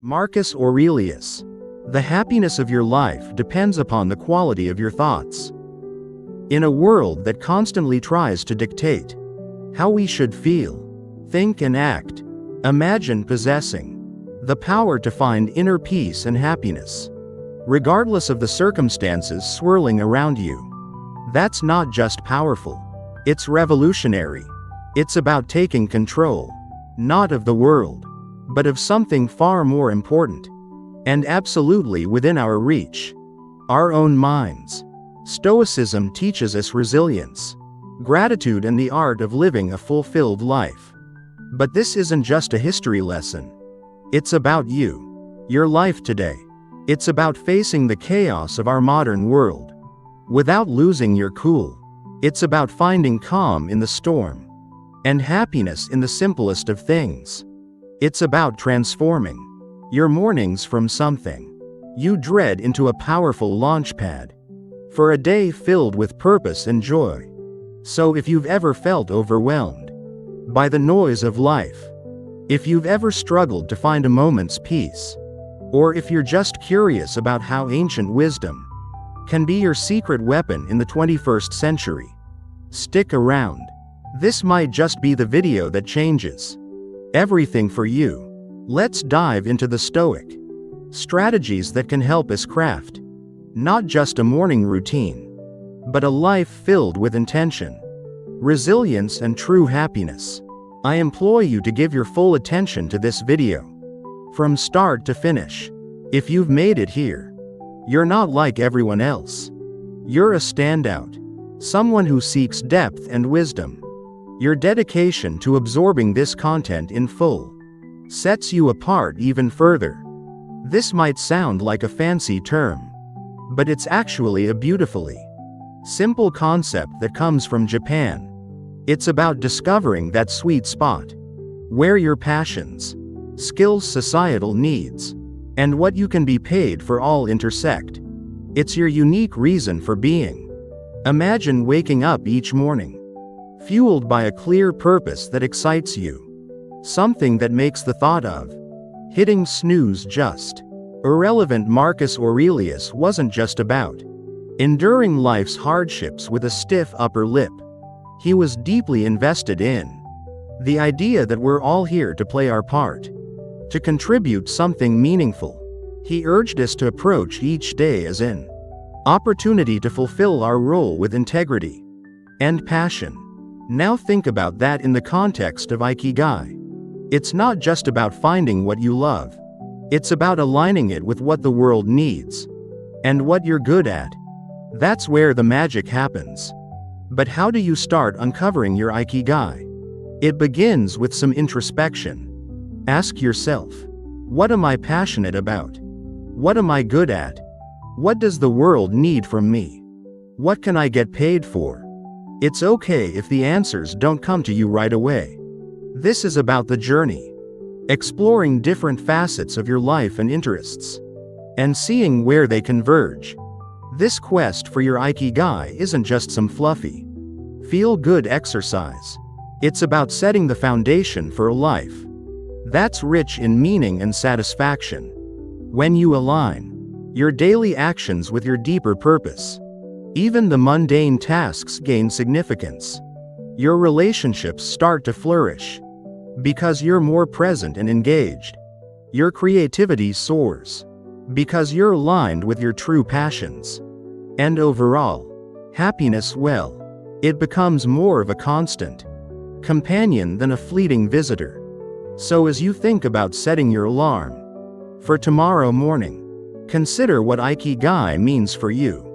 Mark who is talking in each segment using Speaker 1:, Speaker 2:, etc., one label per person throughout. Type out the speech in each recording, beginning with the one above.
Speaker 1: Marcus Aurelius. The happiness of your life depends upon the quality of your thoughts. In a world that constantly tries to dictate how we should feel, think and act, imagine possessing the power to find inner peace and happiness, regardless of the circumstances swirling around you. That's not just powerful, it's revolutionary. It's about taking control, not of the world, but of something far more important, and absolutely within our reach: our own minds. Stoicism teaches us resilience, gratitude and the art of living a fulfilled life. But this isn't just a history lesson. It's about you, your life today. It's about facing the chaos of our modern world without losing your cool. It's about finding calm in the storm and happiness in the simplest of things. It's about transforming your mornings from something you dread into a powerful launchpad for a day filled with purpose and joy. So if you've ever felt overwhelmed by the noise of life, if you've ever struggled to find a moment's peace, or if you're just curious about how ancient wisdom can be your secret weapon in the 21st century, stick around. This might just be the video that changes everything for you. Let's dive into the Stoic strategies that can help us craft not just a morning routine, but a life filled with intention, resilience and true happiness. I implore you to give your full attention to this video, from start to finish. If you've made it here, you're not like everyone else. You're a standout, someone who seeks depth and wisdom. Your dedication to absorbing this content in full sets you apart even further. This might sound like a fancy term, but it's actually a beautifully simple concept that comes from Japan. It's about discovering that sweet spot where your passions, skills, societal needs, and what you can be paid for all intersect. It's your unique reason for being. Imagine waking up each morning fueled by a clear purpose that excites you, something that makes the thought of hitting snooze just irrelevant. Marcus Aurelius wasn't just about enduring life's hardships with a stiff upper lip. He was deeply invested in the idea that we're all here to play our part, to contribute something meaningful. He urged us to approach each day as an opportunity to fulfill our role with integrity and passion. Now think about that in the context of Ikigai. It's not just about finding what you love. It's about aligning it with what the world needs and what you're good at. That's where the magic happens. But how do you start uncovering your Ikigai? It begins with some introspection. Ask yourself, what am I passionate about? What am I good at? What does the world need from me? What can I get paid for? It's okay if the answers don't come to you right away. This is about the journey, exploring different facets of your life and interests, and seeing where they converge. This quest for your Ikigai isn't just some fluffy, feel-good exercise. It's about setting the foundation for a life that's rich in meaning and satisfaction. When you align your daily actions with your deeper purpose, even the mundane tasks gain significance. Your relationships start to flourish because you're more present and engaged. Your creativity soars because you're aligned with your true passions. And overall, happiness, well, it becomes more of a constant companion than a fleeting visitor. So as you think about setting your alarm for tomorrow morning, consider what Ikigai means for you.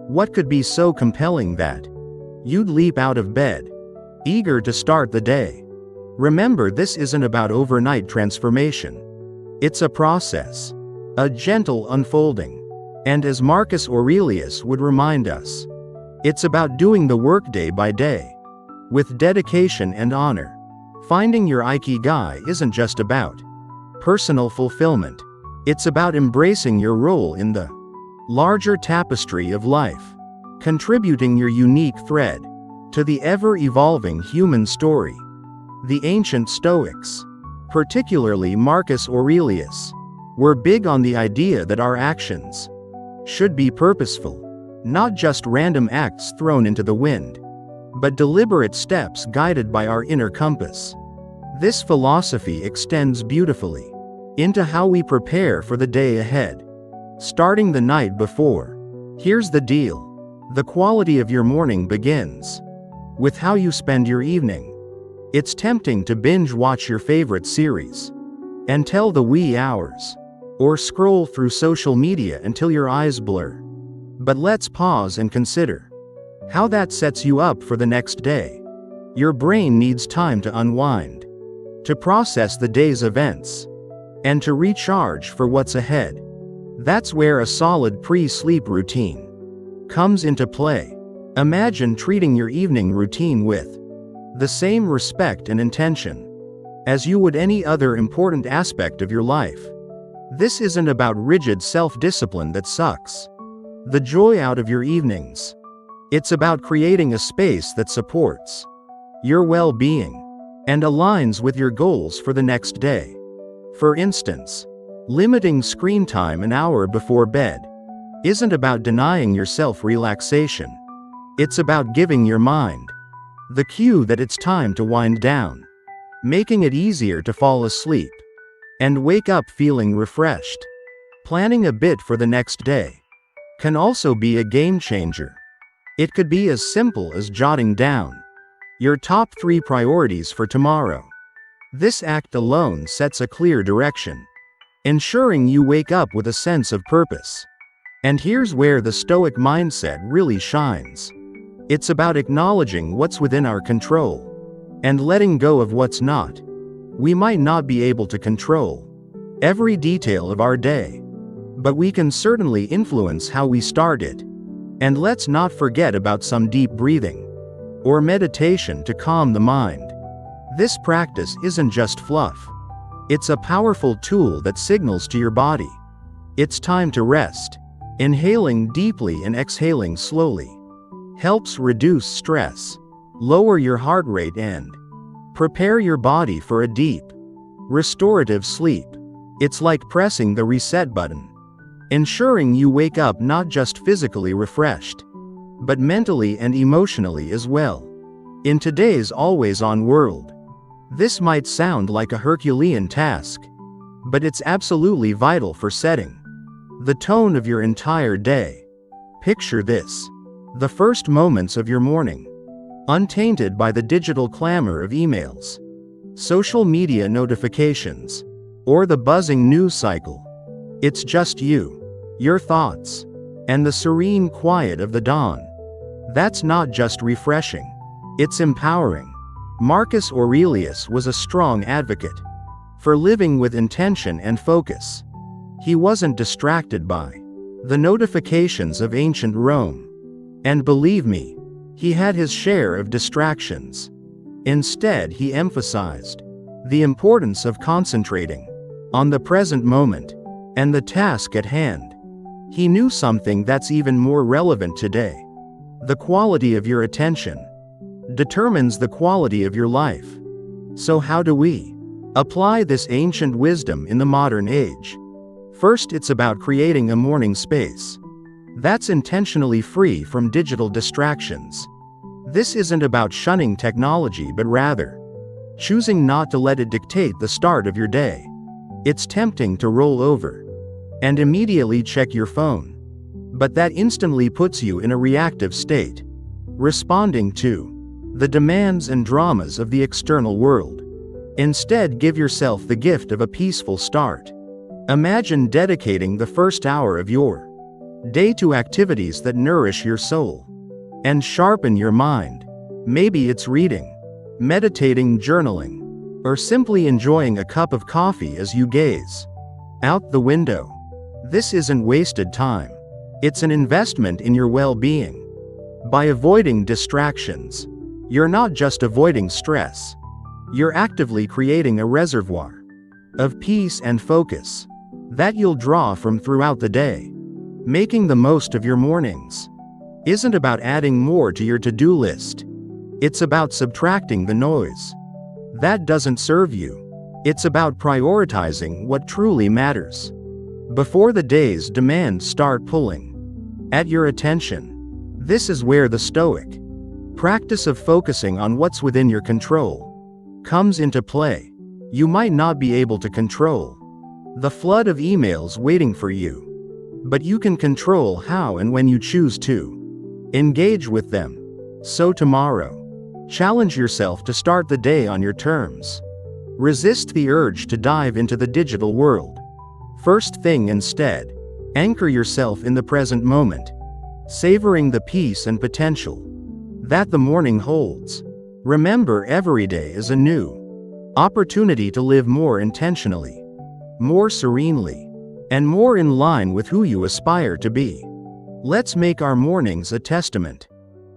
Speaker 1: What could be so compelling that you'd leap out of bed, eager to start the day? Remember, this isn't about overnight transformation. It's a process, a gentle unfolding. And as Marcus Aurelius would remind us, it's about doing the work day by day, with dedication and honor. Finding your Ikigai isn't just about personal fulfillment. It's about embracing your role in the larger tapestry of life, contributing your unique thread to the ever-evolving human story. The ancient Stoics, particularly Marcus Aurelius, We're big on the idea that our actions should be purposeful, not just random acts thrown into the wind, but deliberate steps guided by our inner compass. This philosophy extends beautifully into how we prepare for the day ahead, starting the night before. Here's the deal. The quality of your morning begins with how you spend your evening. It's tempting to binge watch your favorite series until the wee hours, or scroll through social media until your eyes blur. But let's pause and consider how that sets you up for the next day. Your brain needs time to unwind, to process the day's events, and to recharge for what's ahead. That's where a solid pre-sleep routine comes into play. Imagine treating your evening routine with the same respect and intention as you would any other important aspect of your life. This isn't about rigid self-discipline that sucks the joy out of your evenings. It's about creating a space that supports your well-being and aligns with your goals for the next day. For instance, limiting screen time an hour before bed isn't about denying yourself relaxation. It's about giving your mind the cue that it's time to wind down, making it easier to fall asleep and wake up feeling refreshed. Planning a bit for the next day can also be a game changer. It could be as simple as jotting down your top 3 priorities for tomorrow. This act alone sets a clear direction, ensuring you wake up with a sense of purpose. And here's where the Stoic mindset really shines. It's about acknowledging what's within our control and letting go of what's not. We might not be able to control every detail of our day, but we can certainly influence how we start it. And let's not forget about some deep breathing or meditation to calm the mind. This practice isn't just fluff. It's a powerful tool that signals to your body it's time to rest. Inhaling deeply and exhaling slowly helps reduce stress, lower your heart rate, and prepare your body for a deep, restorative sleep. It's like pressing the reset button, ensuring you wake up not just physically refreshed, but mentally and emotionally as well. In today's always-on world, this might sound like a Herculean task, but it's absolutely vital for setting the tone of your entire day. Picture this: the first moments of your morning, untainted by the digital clamor of emails, social media notifications, or the buzzing news cycle. It's just you, your thoughts, and the serene quiet of the dawn. That's not just refreshing, it's empowering. Marcus Aurelius was a strong advocate for living with intention and focus. He wasn't distracted by the notifications of ancient Rome. And believe me, he had his share of distractions. Instead, he emphasized the importance of concentrating on the present moment and the task at hand. He knew something that's even more relevant today. The quality of your attention determines the quality of your life. So how do we apply this ancient wisdom in the modern age? First, it's about creating a morning space that's intentionally free from digital distractions. This isn't about shunning technology, but rather choosing not to let it dictate the start of your day. It's tempting to roll over and immediately check your phone, but that instantly puts you in a reactive state, responding to the demands and dramas of the external world. Instead, give yourself the gift of a peaceful start. Imagine dedicating the first hour of your day to activities that nourish your soul and sharpen your mind. Maybe it's reading, meditating, journaling, or simply enjoying a cup of coffee as you gaze out the window. This isn't wasted time. It's an investment in your well-being. By avoiding distractions, you're not just avoiding stress. You're actively creating a reservoir of peace and focus that you'll draw from throughout the day. Making the most of your mornings isn't about adding more to your to-do list. It's about subtracting the noise that doesn't serve you. It's about prioritizing what truly matters. before the day's demands start pulling at your attention. This is where the Stoic practice of focusing on what's within your control comes into play. You might not be able to control the flood of emails waiting for you, but you can control how and when you choose to engage with them. So tomorrow, challenge yourself to start the day on your terms. Resist the urge to dive into the digital world. First thing instead, anchor yourself in the present moment, savoring the peace and potential that the morning holds. Remember, every day is a new opportunity to live more intentionally, more serenely, and more in line with who you aspire to be. Let's make our mornings a testament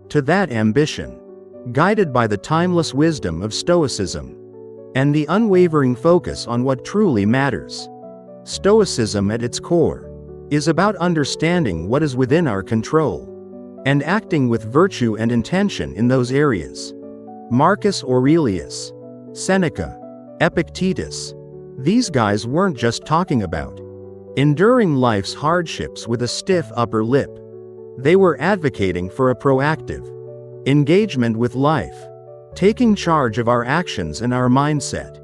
Speaker 1: to that ambition, guided by the timeless wisdom of Stoicism and the unwavering focus on what truly matters. Stoicism at its core is about understanding what is within our control and acting with virtue and intention in those areas. Marcus Aurelius, Seneca, Epictetus, these guys weren't just talking about enduring life's hardships with a stiff upper lip. They were advocating for a proactive engagement with life, taking charge of our actions and our mindset,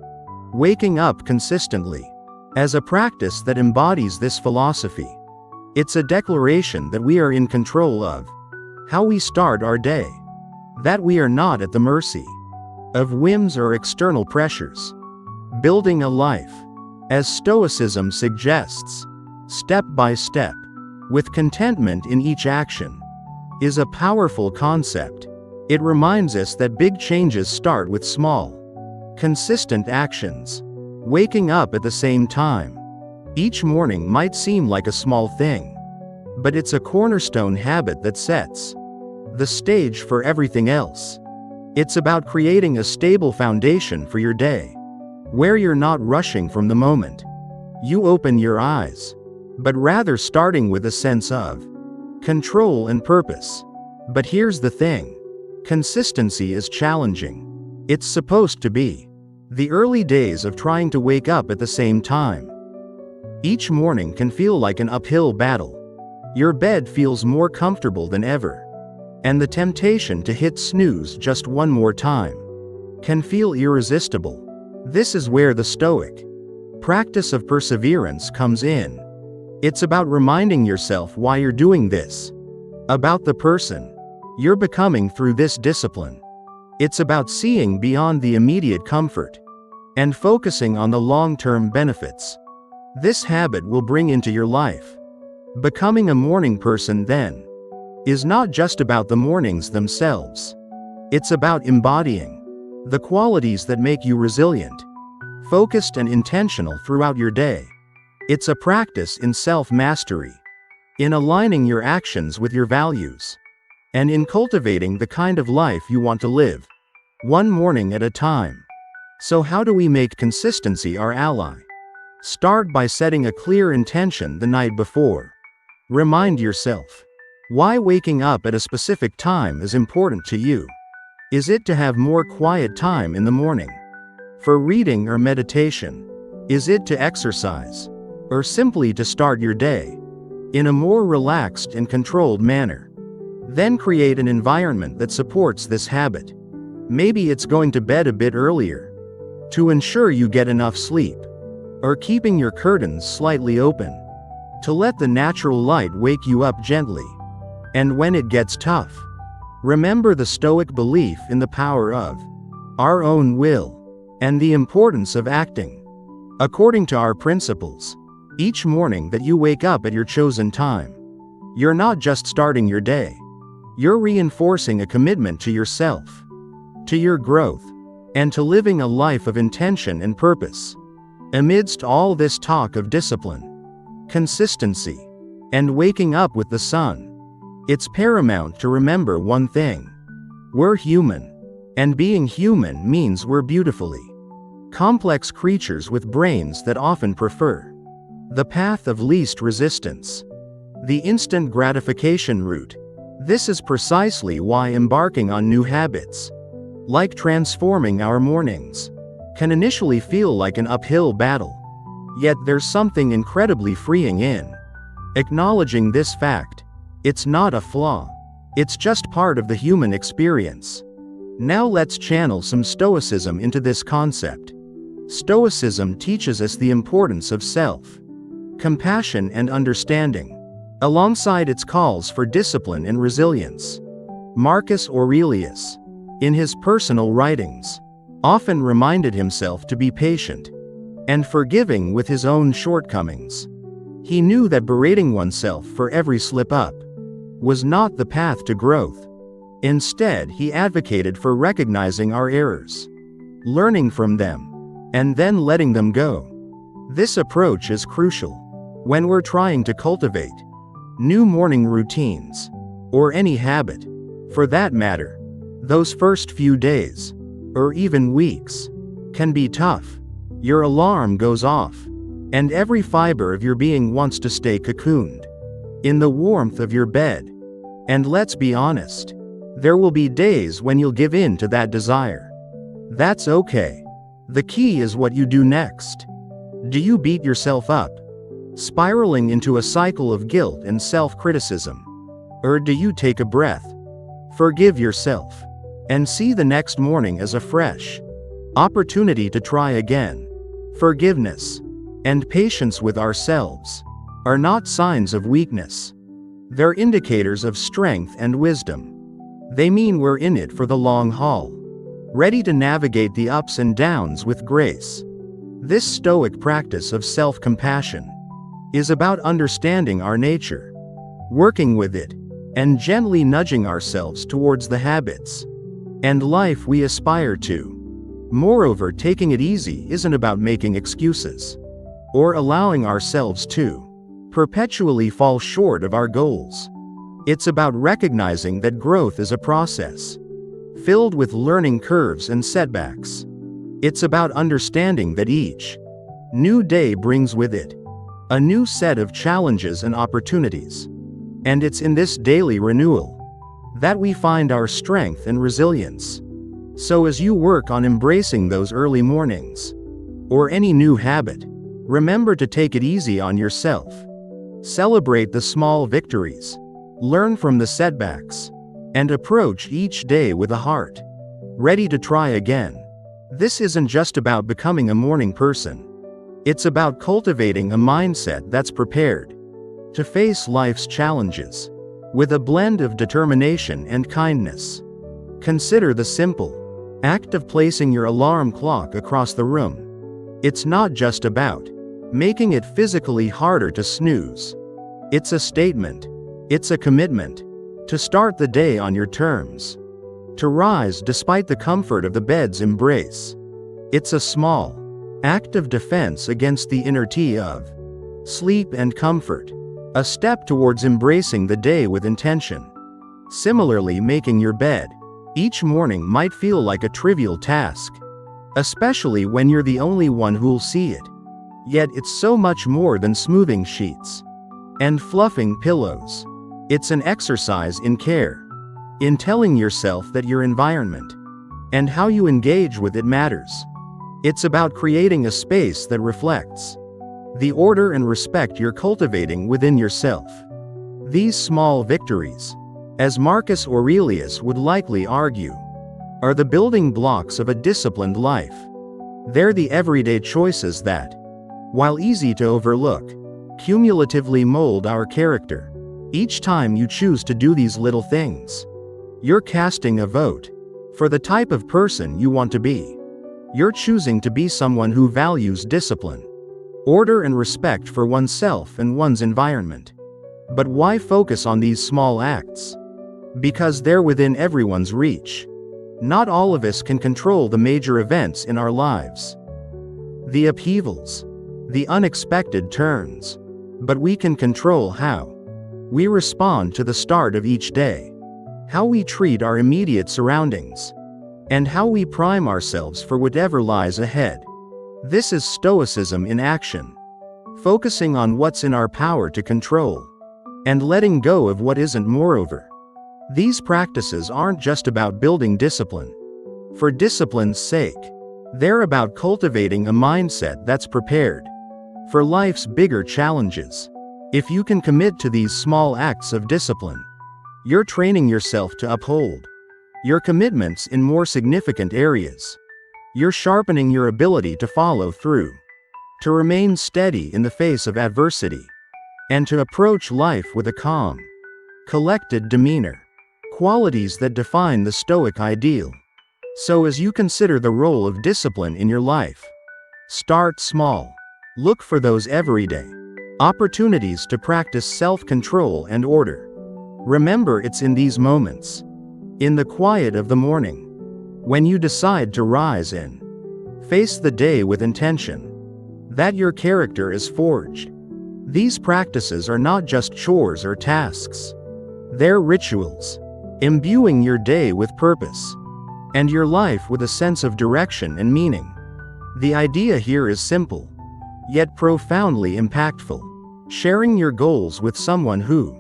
Speaker 1: waking up consistently. As a practice that embodies this philosophy, it's a declaration that we are in control of how we start our day, that we are not at the mercy of whims or external pressures. Building a life, as Stoicism suggests, step by step, with contentment in each action, is a powerful concept. It reminds us that big changes start with small, consistent actions. Waking up at the same time each morning might seem like a small thing, but it's a cornerstone habit that sets the stage for everything else. It's about creating a stable foundation for your day, where you're not rushing from the moment you open your eyes, but rather starting with a sense of control and purpose. But here's the thing: consistency is challenging. It's supposed to be the early days of trying to wake up at the same time. Each morning can feel like an uphill battle. Your bed feels more comfortable than ever, and the temptation to hit snooze just one more time can feel irresistible. This is where the Stoic practice of perseverance comes in. It's about reminding yourself why you're doing this, about the person you're becoming through this discipline. It's about seeing beyond the immediate comfort and focusing on the long-term benefits this habit will bring into your life. Becoming a morning person, then, is not just about the mornings themselves. It's about embodying the qualities that make you resilient, focused, and intentional throughout your day. It's a practice in self-mastery, in aligning your actions with your values, and in cultivating the kind of life you want to live, one morning at a time. So how do we make consistency our ally? Start by setting a clear intention the night before. Remind yourself why waking up at a specific time is important to you. Is it to have more quiet time in the morning, for reading or meditation? Is it to exercise, or simply to start your day in a more relaxed and controlled manner? Then create an environment that supports this habit. Maybe it's going to bed a bit earlier to ensure you get enough sleep, or keeping your curtains slightly open to let the natural light wake you up gently. And when it gets tough, remember the Stoic belief in the power of our own will and the importance of acting according to our principles. Each morning that you wake up at your chosen time, you're not just starting your day, you're reinforcing a commitment to yourself, to your growth, and to living a life of intention and purpose. Amidst all this talk of discipline, consistency, and waking up with the sun, it's paramount to remember one thing: we're human, and being human means we're beautifully complex creatures with brains that often prefer the path of least resistance, the instant gratification route. This is precisely why embarking on new habits, like transforming our mornings, can initially feel like an uphill battle. Yet there's something incredibly freeing in acknowledging this fact. It's not a flaw. It's just part of the human experience. Now let's channel some Stoicism into this concept. Stoicism teaches us the importance of self-compassion and understanding, alongside its calls for discipline and resilience. Marcus Aurelius, in his personal writings, often reminded himself to be patient and forgiving with his own shortcomings. He knew that berating oneself for every slip-up was not the path to growth. Instead, he advocated for recognizing our errors, learning from them, and then letting them go. This approach is crucial when we're trying to cultivate new morning routines, or any habit, for that matter. Those first few days, or even weeks, can be tough. Your alarm goes off, and every fiber of your being wants to stay cocooned in the warmth of your bed. And let's be honest, there will be days when you'll give in to that desire. That's okay. The key is what you do next. Do you beat yourself up, spiraling into a cycle of guilt and self-criticism? Or do you take a breath, forgive yourself, and see the next morning as a fresh opportunity to try again? Forgiveness and patience with ourselves are not signs of weakness. They're indicators of strength and wisdom. They mean we're in it for the long haul, ready to navigate the ups and downs with grace. This Stoic practice of self-compassion is about understanding our nature, working with it, and gently nudging ourselves towards the habits and life we aspire to. Moreover, taking it easy isn't about making excuses or allowing ourselves to perpetually fall short of our goals. It's about recognizing that growth is a process filled with learning curves and setbacks. It's about understanding that each new day brings with it a new set of challenges and opportunities. And it's in this daily renewal that we find our strength and resilience. So as you work on embracing those early mornings, or any new habit, remember to take it easy on yourself. Celebrate the small victories, learn from the setbacks, and approach each day with a heart ready to try again. This isn't just about becoming a morning person. It's about cultivating a mindset that's prepared to face life's challenges with a blend of determination and kindness. Consider the simple act of placing your alarm clock across the room. It's not just about making it physically harder to snooze. It's a statement. It's a commitment to start the day on your terms, to rise despite the comfort of the bed's embrace. It's a small act of defense against the inertia of sleep and comfort, a step towards embracing the day with intention. Similarly, making your bed each morning might feel like a trivial task, especially when you're the only one who'll see it. Yet it's so much more than smoothing sheets and fluffing pillows. It's an exercise in care, in telling yourself that your environment and how you engage with it matters. It's about creating a space that reflects the order and respect you're cultivating within yourself. These small victories, as Marcus Aurelius would likely argue, are the building blocks of a disciplined life. They're the everyday choices that, while easy to overlook, cumulatively mold our character. Each time you choose to do these little things, you're casting a vote for the type of person you want to be. You're choosing to be someone who values discipline, order, and respect for oneself and one's environment. But why focus on these small acts? Because they're within everyone's reach. Not all of us can control the major events in our lives, the upheavals, the unexpected turns. But we can control how we respond to the start of each day, how we treat our immediate surroundings, and how we prime ourselves for whatever lies ahead. This is Stoicism in action, focusing on what's in our power to control, and letting go of what isn't. Moreover, these practices aren't just about building discipline for discipline's sake. They're about cultivating a mindset that's prepared for life's bigger challenges. If you can commit to these small acts of discipline, you're training yourself to uphold your commitments in more significant areas. You're sharpening your ability to follow through, to remain steady in the face of adversity, and to approach life with a calm, collected demeanor, qualities that define the Stoic ideal. So as you consider the role of discipline in your life, start small. Look for those everyday opportunities to practice self-control and order. Remember, it's in these moments, in the quiet of the morning, when you decide to rise and face the day with intention, that your character is forged. These practices are not just chores or tasks. They're rituals, imbuing your day with purpose, and your life with a sense of direction and meaning. The idea here is simple, yet profoundly impactful. Sharing your goals with someone who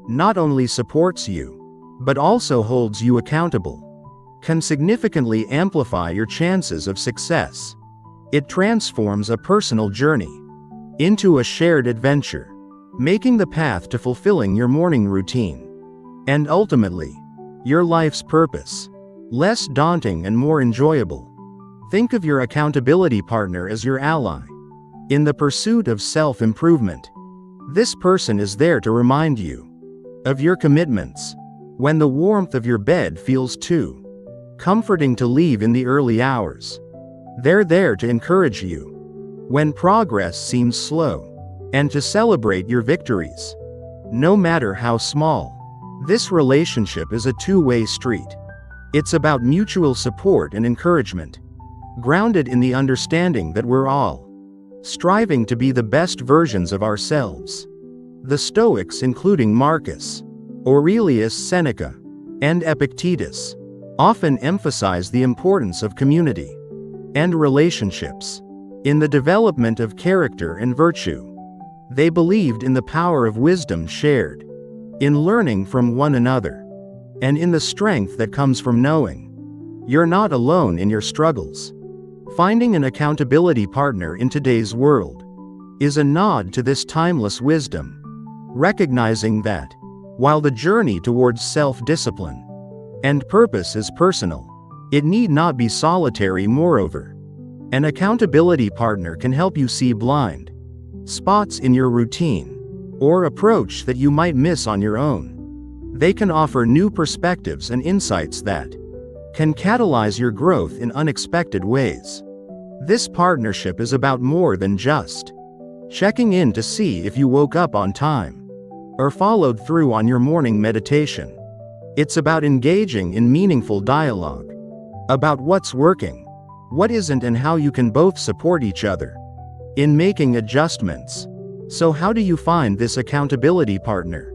Speaker 1: not only supports you, but also holds you accountable, can significantly amplify your chances of success. It transforms a personal journey into a shared adventure, making the path to fulfilling your morning routine, and ultimately, your life's purpose, less daunting and more enjoyable. Think of your accountability partner as your ally in the pursuit of self-improvement. This person is there to remind you of your commitments when the warmth of your bed feels too comforting to leave in the early hours. They're there to encourage you when progress seems slow, and to celebrate your victories, no matter how small. This relationship is a two-way street. It's about mutual support and encouragement, grounded in the understanding that we're all striving to be the best versions of ourselves. The Stoics, including Marcus Aurelius Seneca and Epictetus, often emphasize the importance of community and relationships in the development of character and virtue. They believed in the power of wisdom shared, in learning from one another, and in the strength that comes from knowing you're not alone in your struggles. Finding an accountability partner in today's world is a nod to this timeless wisdom, recognizing that, while the journey towards self-discipline and purpose is personal, it need not be solitary. Moreover, an accountability partner can help you see blind spots in your routine, or approach that you might miss on your own. They can offer new perspectives and insights that can catalyze your growth in unexpected ways. This partnership is about more than just checking in to see if you woke up on time or followed through on your morning meditation. It's about engaging in meaningful dialogue about what's working, what isn't, and how you can both support each other in making adjustments. So how do you find this accountability partner?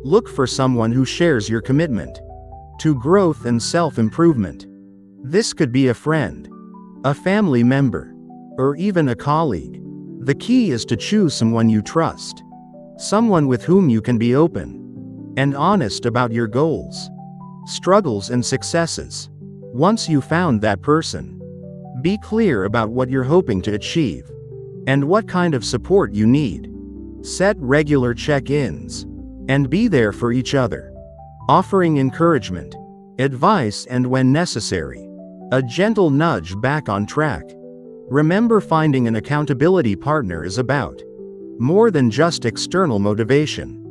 Speaker 1: Look for someone who shares your commitment to growth and self-improvement. This could be a friend, a family member, or even a colleague. The key is to choose someone you trust, someone with whom you can be open and honest about your goals, struggles, and successes. Once you've found that person, be clear about what you're hoping to achieve and what kind of support you need. Set regular check-ins and be there for each other, offering encouragement, advice, and, when necessary, a gentle nudge back on track. Remember, finding an accountability partner is about more than just external motivation.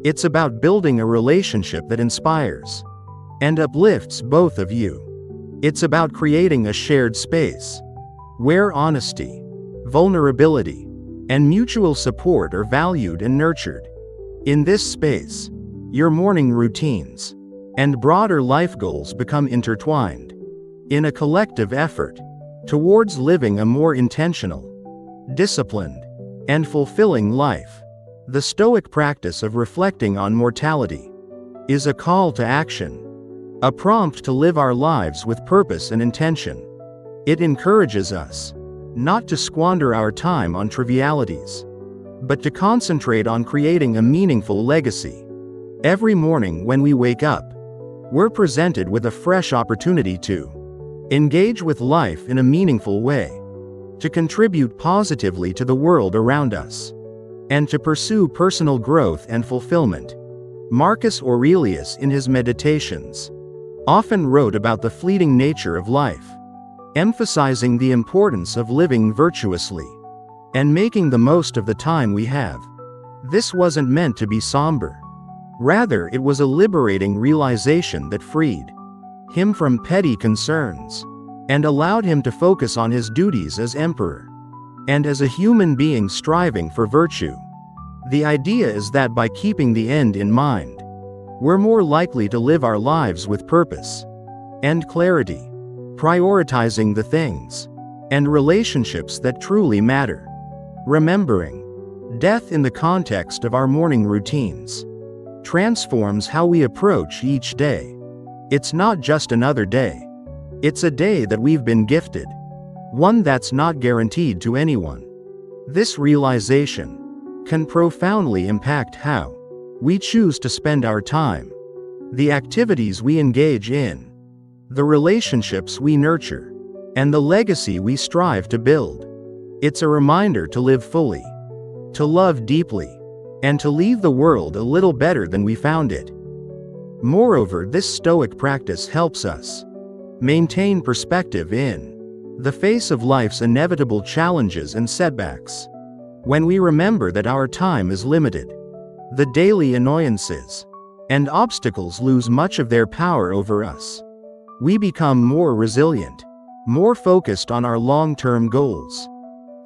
Speaker 1: It's about building a relationship that inspires and uplifts both of you. It's about creating a shared space where honesty, vulnerability, and mutual support are valued and nurtured. In this space, your morning routines and broader life goals become intertwined in a collective effort towards living a more intentional, disciplined, and fulfilling life. The Stoic practice of reflecting on mortality is a call to action, a prompt to live our lives with purpose and intention. It encourages us not to squander our time on trivialities, but to concentrate on creating a meaningful legacy. Every morning when we wake up, we're presented with a fresh opportunity to engage with life in a meaningful way, to contribute positively to the world around us, and to pursue personal growth and fulfillment. Marcus Aurelius, in his Meditations, often wrote about the fleeting nature of life, emphasizing the importance of living virtuously and making the most of the time we have. This wasn't meant to be somber. Rather, it was a liberating realization that freed him from petty concerns and allowed him to focus on his duties as emperor and as a human being striving for virtue. The idea is that by keeping the end in mind, we're more likely to live our lives with purpose and clarity, prioritizing the things and relationships that truly matter. Remembering death in the context of our morning routines transforms how we approach each day. It's not just another day. It's a day that we've been gifted, one that's not guaranteed to anyone. This realization can profoundly impact how we choose to spend our time, the activities we engage in, the relationships we nurture, and the legacy we strive to build. It's a reminder to live fully, to love deeply, and to leave the world a little better than we found it. Moreover, this Stoic practice helps us maintain perspective in the face of life's inevitable challenges and setbacks. When we remember that our time is limited, the daily annoyances and obstacles lose much of their power over us. We become more resilient, more focused on our long-term goals,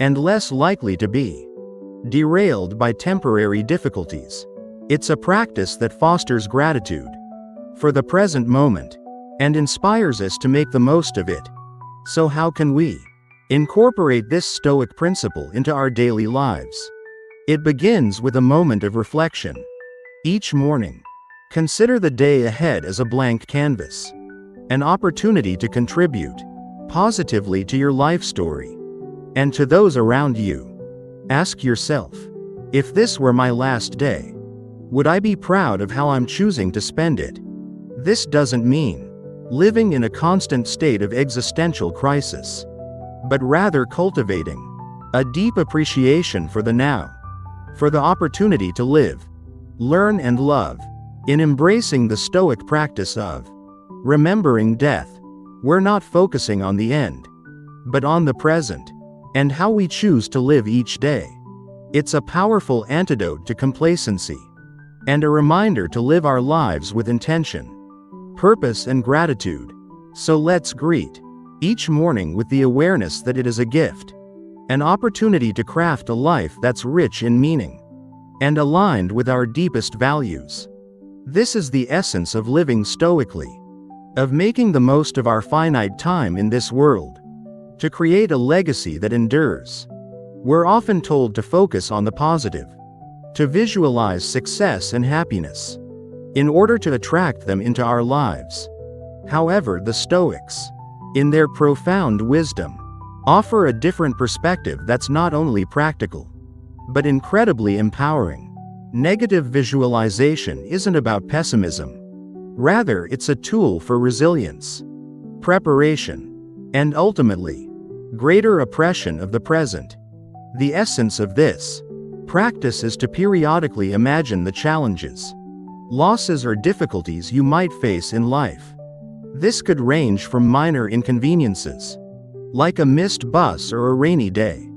Speaker 1: and less likely to be derailed by temporary difficulties. It's a practice that fosters gratitude for the present moment and inspires us to make the most of it. So how can we incorporate this Stoic principle into our daily lives? It begins with a moment of reflection. Each morning, consider the day ahead as a blank canvas, an opportunity to contribute positively to your life story and to those around you. Ask yourself, if this were my last day, would I be proud of how I'm choosing to spend it? This doesn't mean living in a constant state of existential crisis, but rather cultivating a deep appreciation for the now, for the opportunity to live, learn and love. In embracing the Stoic practice of remembering death, we're not focusing on the end, but on the present and how we choose to live each day. It's a powerful antidote to complacency and a reminder to live our lives with intention, purpose and gratitude. So let's greet each morning with the awareness that it is a gift, an opportunity to craft a life that's rich in meaning and aligned with our deepest values. This is the essence of living stoically, of making the most of our finite time in this world, to create a legacy that endures. We're often told to focus on the positive, to visualize success and happiness, in order to attract them into our lives. However, the Stoics, in their profound wisdom, offer a different perspective that's not only practical, but incredibly empowering. Negative visualization isn't about pessimism. Rather, it's a tool for resilience, preparation, and ultimately, greater appreciation of the present. The essence of this practice is to periodically imagine the challenges, losses, or difficulties you might face in life. This could range from minor inconveniences, like a missed bus or a rainy day,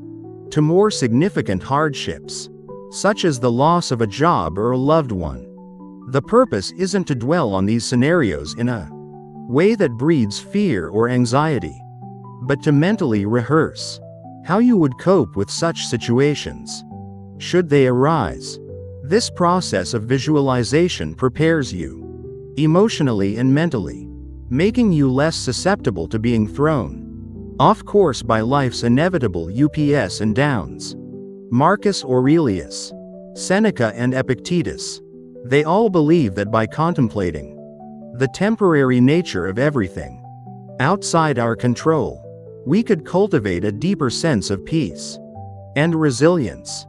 Speaker 1: to more significant hardships, such as the loss of a job or a loved one. The purpose isn't to dwell on these scenarios in a way that breeds fear or anxiety, but to mentally rehearse how you would cope with such situations, should they arise. This process of visualization prepares you emotionally and mentally, making you less susceptible to being thrown off course by life's inevitable ups and downs. Marcus Aurelius, Seneca, and Epictetus, they all believe that by contemplating the temporary nature of everything outside our control, we could cultivate a deeper sense of peace and resilience.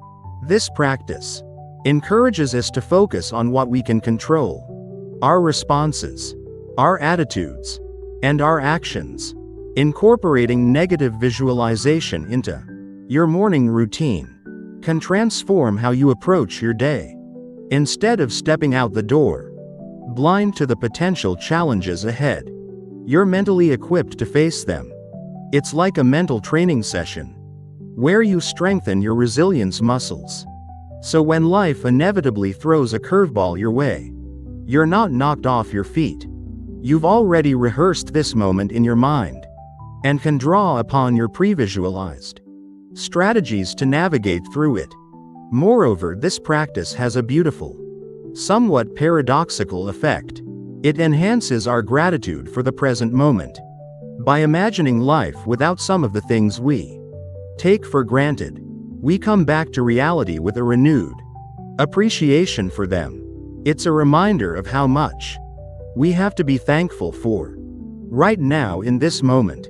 Speaker 1: This practice encourages us to focus on what we can control: our responses, our attitudes, and our actions. Incorporating negative visualization into your morning routine can transform how you approach your day. Instead of stepping out the door, blind to the potential challenges ahead, you're mentally equipped to face them. It's like a mental training session, where you strengthen your resilience muscles. So when life inevitably throws a curveball your way, you're not knocked off your feet. You've already rehearsed this moment in your mind, and can draw upon your pre-visualized strategies to navigate through it. Moreover, this practice has a beautiful, somewhat paradoxical effect. It enhances our gratitude for the present moment. By imagining life without some of the things we take for granted, we come back to reality with a renewed appreciation for them. It's a reminder of how much we have to be thankful for right now in this moment.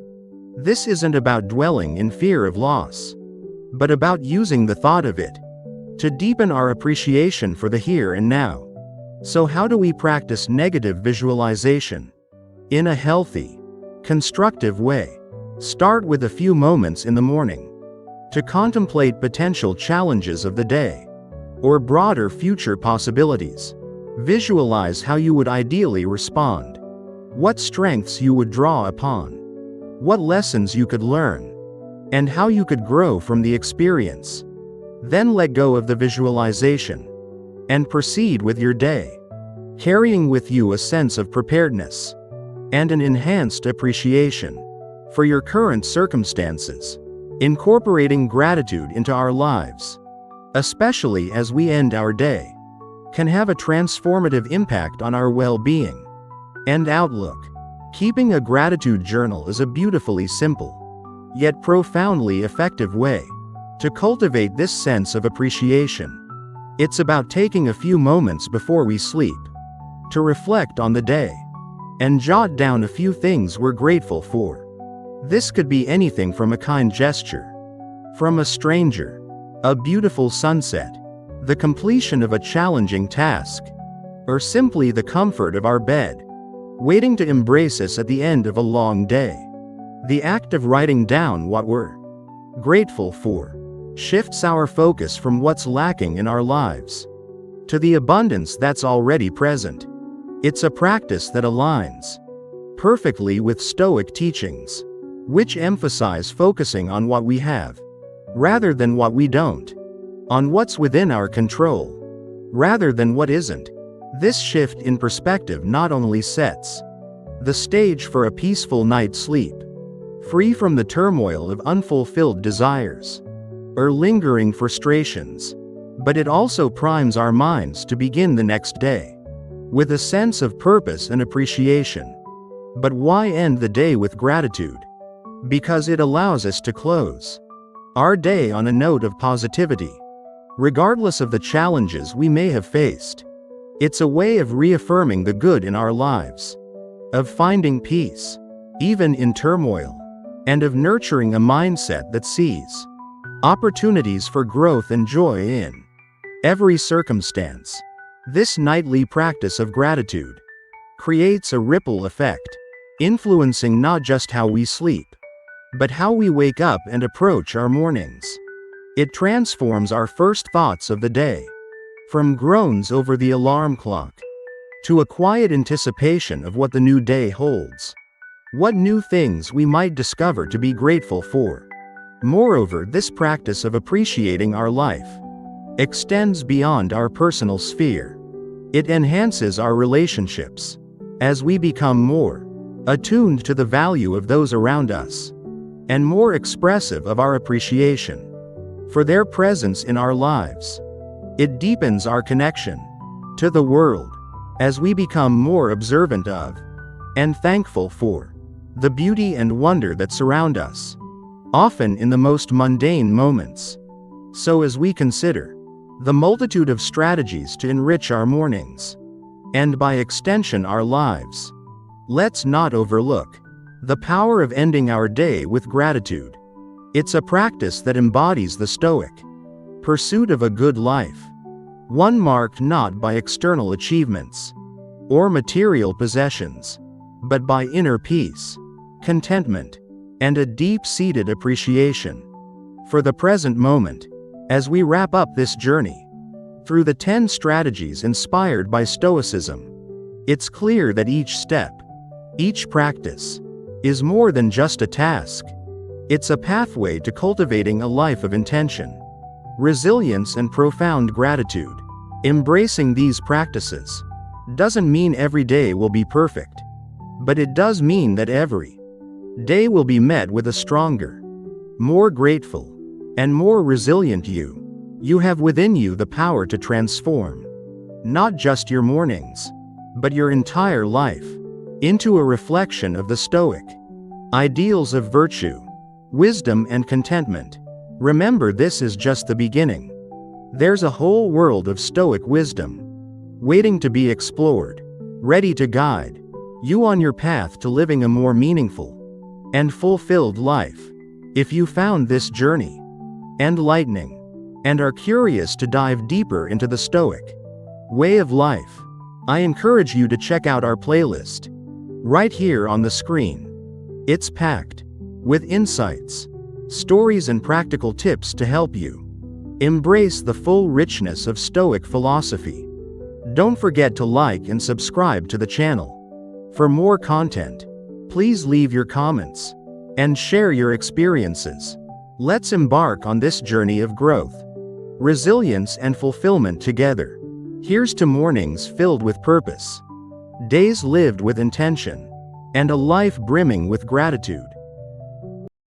Speaker 1: This isn't about dwelling in fear of loss, but about using the thought of it to deepen our appreciation for the here and now. So how do we practice negative visualization in a healthy, constructive way? Start with a few moments in the morning to contemplate potential challenges of the day or broader future possibilities. Visualize how you would ideally respond, what strengths you would draw upon, what lessons you could learn, and how you could grow from the experience. Then let go of the visualization and proceed with your day, carrying with you a sense of preparedness and an enhanced appreciation for your current circumstances. Incorporating gratitude into our lives, especially as we end our day, can have a transformative impact on our well-being and outlook. Keeping a gratitude journal is a beautifully simple, yet profoundly effective way to cultivate this sense of appreciation. It's about taking a few moments before we sleep to reflect on the day and jot down a few things we're grateful for. This could be anything from a kind gesture from a stranger, a beautiful sunset, the completion of a challenging task, or simply the comfort of our bed, waiting to embrace us at the end of a long day. The act of writing down what we're grateful for shifts our focus from what's lacking in our lives to the abundance that's already present. It's a practice that aligns perfectly with Stoic teachings, which emphasize focusing on what we have rather than what we don't, on what's within our control rather than what isn't. This shift in perspective not only sets the stage for a peaceful night's sleep, free from the turmoil of unfulfilled desires or lingering frustrations, but it also primes our minds to begin the next day with a sense of purpose and appreciation. But why end the day with gratitude? Because it allows us to close our day on a note of positivity, regardless of the challenges we may have faced. It's a way of reaffirming the good in our lives, of finding peace, even in turmoil, and of nurturing a mindset that sees opportunities for growth and joy in every circumstance. This nightly practice of gratitude creates a ripple effect, influencing not just how we sleep, but how we wake up and approach our mornings. It transforms our first thoughts of the day, from groans over the alarm clock to a quiet anticipation of what the new day holds, what new things we might discover to be grateful for. Moreover, this practice of appreciating our life extends beyond our personal sphere. It enhances our relationships as we become more attuned to the value of those around us and more expressive of our appreciation for their presence in our lives. It deepens our connection to the world as we become more observant of and thankful for the beauty and wonder that surround us, often in the most mundane moments. So as we consider the multitude of strategies to enrich our mornings, and by extension our lives, let's not overlook the power of ending our day with gratitude. It's a practice that embodies the Stoic pursuit of a good life, one marked not by external achievements or material possessions, but by inner peace, contentment, and a deep-seated appreciation for the present moment. As we wrap up this journey through the 10 strategies inspired by Stoicism, it's clear that each step, each practice, is more than just a task. It's a pathway to cultivating a life of intention, resilience, and profound gratitude. Embracing these practices doesn't mean every day will be perfect, but it does mean that every day will be met with a stronger, more grateful, and more resilient you. You have within you the power to transform not just your mornings, but your entire life into a reflection of the Stoic ideals of virtue, wisdom, and contentment. Remember, this is just the beginning. There's a whole world of Stoic wisdom waiting to be explored, ready to guide you on your path to living a more meaningful and fulfilled life. If you found this journey enlightening and are curious to dive deeper into the Stoic way of life, I encourage you to check out our playlist right here on the screen. It's packed with insights, stories, and practical tips to help you embrace the full richness of Stoic philosophy. Don't forget to like and subscribe to the channel. For more content, please leave your comments and share your experiences. Let's embark on this journey of growth, resilience, and fulfillment together. Here's to mornings filled with purpose, days lived with intention, and a life brimming with gratitude.